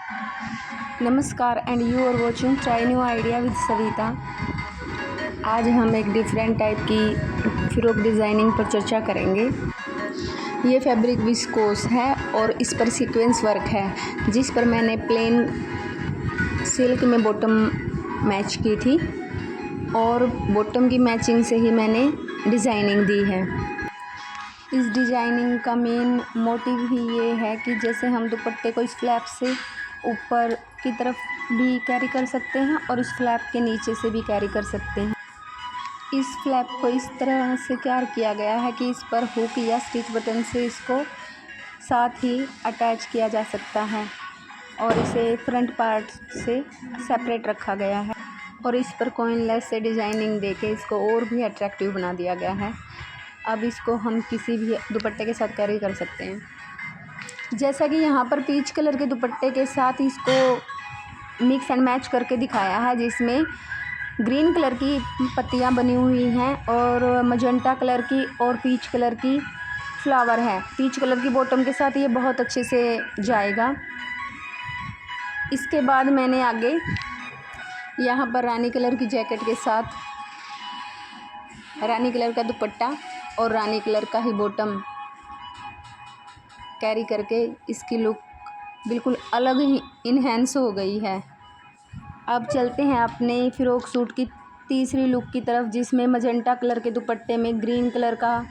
नमस्कार and you are watching try new idea with Savita. आज हम एक डिफरेंट टाइप की फ्रॉक डिज़ाइनिंग पर चर्चा करेंगे। ये फैब्रिक विस्कोस है और इस पर सीक्वेंस वर्क है, जिस पर मैंने प्लेन सिल्क में बॉटम मैच की थी और बॉटम की मैचिंग से ही मैंने डिज़ाइनिंग दी है। इस डिज़ाइनिंग का मेन मोटिव ही ये है कि जैसे हम दुपट्टे को इस फ्लैप से ऊपर की तरफ भी कैरी कर सकते हैं और इस फ्लैप के नीचे से भी कैरी कर सकते हैं। इस फ्लैप को इस तरह से तैयार किया गया है कि इस पर हुक या स्टिच बटन से इसको साथ ही अटैच किया जा सकता है और इसे फ्रंट पार्ट से सेपरेट रखा गया है और इस पर कॉइनलेस से डिज़ाइनिंग देके इसको और भी अट्रैक्टिव बना दिया गया है। अब इसको हम किसी भी दुपट्टे के साथ कैरी कर सकते हैं। जैसा कि यहाँ पर पीच कलर के दुपट्टे के साथ इसको मिक्स एंड मैच करके दिखाया है, जिसमें ग्रीन कलर की पत्तियाँ बनी हुई हैं और मजेंटा कलर की और पीच कलर की फ्लावर है। पीच कलर की बॉटम के साथ ये बहुत अच्छे से जाएगा। इसके बाद मैंने आगे यहाँ पर रानी कलर की जैकेट के साथ रानी कलर का दुपट्टा और रानी कलर का ही बॉटम कैरी करके इसकी लुक बिल्कुल अलग ही इन्हेंस हो गई है। अब चलते हैं अपने फ्रॉक सूट की तीसरी लुक की तरफ, जिसमें मजेंटा कलर के दुपट्टे में ग्रीन कलर का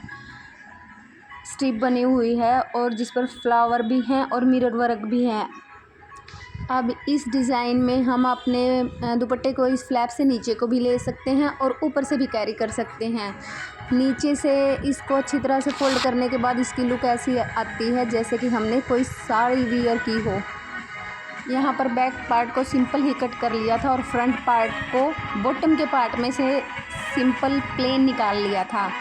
स्ट्रिप बनी हुई है और जिस पर फ्लावर भी हैं और मिरर वर्क भी है। अब इस डिज़ाइन में हम अपने दुपट्टे को इस फ्लैप से नीचे को भी ले सकते हैं और ऊपर से भी कैरी कर सकते हैं। नीचे से इसको अच्छी तरह से फोल्ड करने के बाद इसकी लुक ऐसी आती है जैसे कि हमने कोई साड़ी वियर की हो। यहाँ पर बैक पार्ट को सिंपल ही कट कर लिया था और फ्रंट पार्ट को बॉटम के पार्ट में से सिंपल प्लेन निकाल लिया था।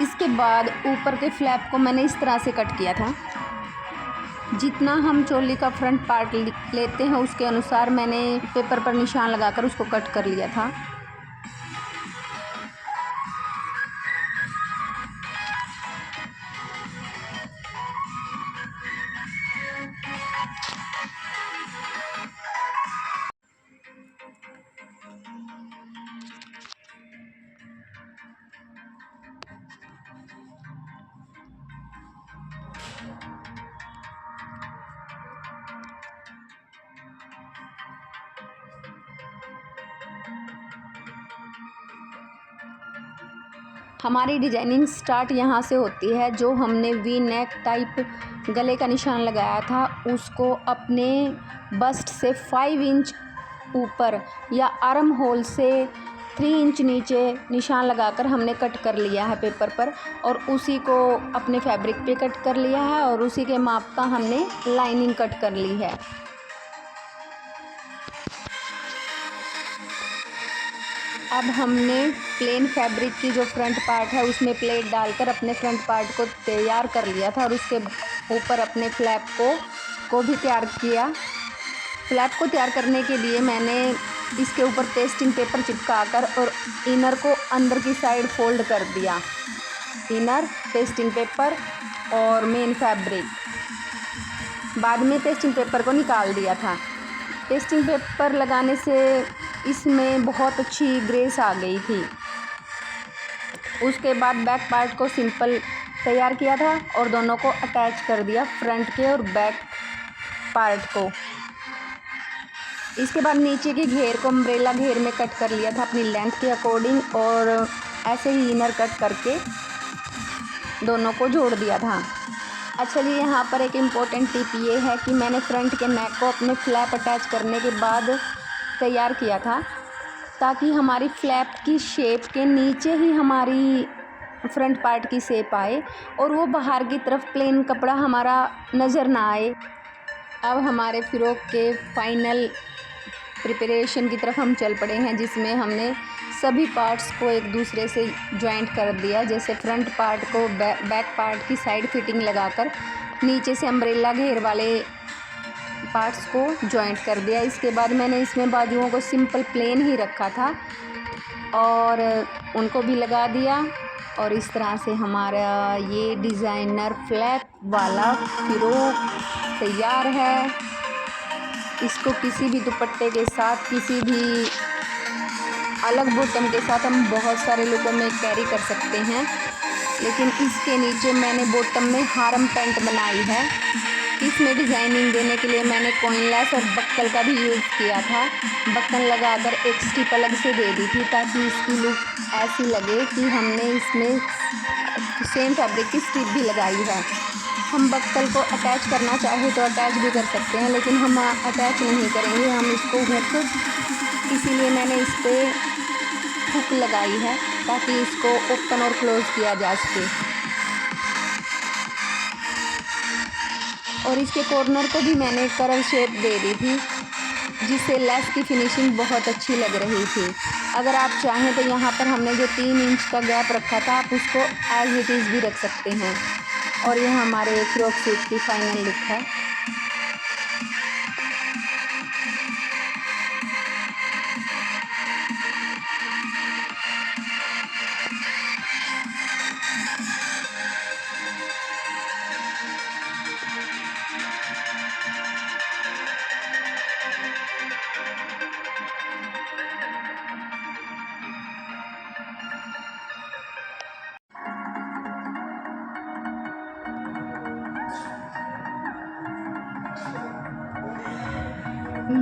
इसके बाद ऊपर के फ्लैप को मैंने इस तरह से कट किया था। जितना हम चोली का फ्रंट पार्ट लेते हैं उसके अनुसार मैंने पेपर पर निशान लगाकर उसको कट कर लिया था। हमारी डिजाइनिंग स्टार्ट यहाँ से होती है। जो हमने वी नेक टाइप गले का निशान लगाया था उसको अपने बस्ट से 5 इंच ऊपर या आर्म होल से 3 इंच नीचे निशान लगाकर हमने कट कर लिया है पेपर पर और उसी को अपने फैब्रिक पे कट कर लिया है और उसी के माप का हमने लाइनिंग कट कर ली है। अब हमने प्लेन फैब्रिक की जो फ्रंट पार्ट है उसमें प्लेट डालकर अपने फ्रंट पार्ट को तैयार कर लिया था और उसके ऊपर अपने फ्लैप को भी तैयार किया। फ्लैप को तैयार करने के लिए मैंने इसके ऊपर पेस्टिंग पेपर चिपकाकर और इनर को अंदर की साइड फोल्ड कर दिया। इनर, पेस्टिंग पेपर और मेन फैब्रिक। बाद में पेस्टिंग पेपर को निकाल दिया था। पेस्टिंग पेपर लगाने से इसमें बहुत अच्छी ग्रेस आ गई थी। उसके बाद बैक पार्ट को सिंपल तैयार किया था और दोनों को अटैच कर दिया, फ्रंट के और बैक पार्ट को। इसके बाद नीचे के घेर को अम्ब्रेला घेर में कट कर लिया था अपनी लेंथ के अकॉर्डिंग और ऐसे ही इनर कट करके दोनों को जोड़ दिया था। अच्छा जी, यहाँ पर एक इम्पोर्टेंट टिप ये है कि मैंने फ्रंट के नेक को अपने फ्लैप अटैच करने के बाद तैयार किया था ताकि हमारी फ्लैप की शेप के नीचे ही हमारी फ्रंट पार्ट की शेप आए और वो बाहर की तरफ प्लेन कपड़ा हमारा नज़र ना आए। अब हमारे फ्रॉक के फाइनल प्रिपरेशन की तरफ हम चल पड़े हैं, जिसमें हमने सभी पार्ट्स को एक दूसरे से जॉइंट कर दिया। जैसे फ्रंट पार्ट को बैक पार्ट की साइड फिटिंग लगाकर नीचे से अम्ब्रेला घेर वाले पार्ट्स को जॉइंट कर दिया। इसके बाद मैंने इसमें बाजुओं को सिंपल प्लेन ही रखा था और उनको भी लगा दिया। और इस तरह से हमारा ये डिज़ाइनर फ्लैप वाला फ़िरोक तैयार है। इसको किसी भी दुपट्टे के साथ, किसी भी अलग बॉटम के साथ हम बहुत सारे लुकों में कैरी कर सकते हैं। लेकिन इसके नीचे मैंने बॉटम में हारम पैंट बनाई है। इसमें डिज़ाइनिंग देने के लिए मैंने कॉइन लेस और बक्कल का भी यूज़ किया था। बक्कल लगाकर एक स्टिप अलग से दे दी थी ताकि इसकी लुक ऐसी लगे कि हमने इसमें सेम फैब्रिक की स्टिप भी लगाई है। हम बक्कल को अटैच करना चाहे तो अटैच भी कर सकते हैं, लेकिन हम अटैच नहीं करेंगे, हम इसको हुक, इसीलिए मैंने इस पर हुक लगाई है ताकि इसको ओपन और क्लोज़ किया जा सके। और इसके कॉर्नर को भी मैंने कर्व शेप दे दी थी जिससे लेस की फिनिशिंग बहुत अच्छी लग रही थी। अगर आप चाहें तो यहाँ पर हमने जो 3 इंच का गैप रखा था आप उसको एज इट इज़ भी रख सकते हैं। और यह हमारे फ्रॉक सूट की फाइनल लुक है।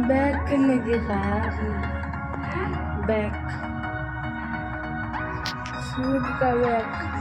बैक ने दिखाया बैक सूट का बैक।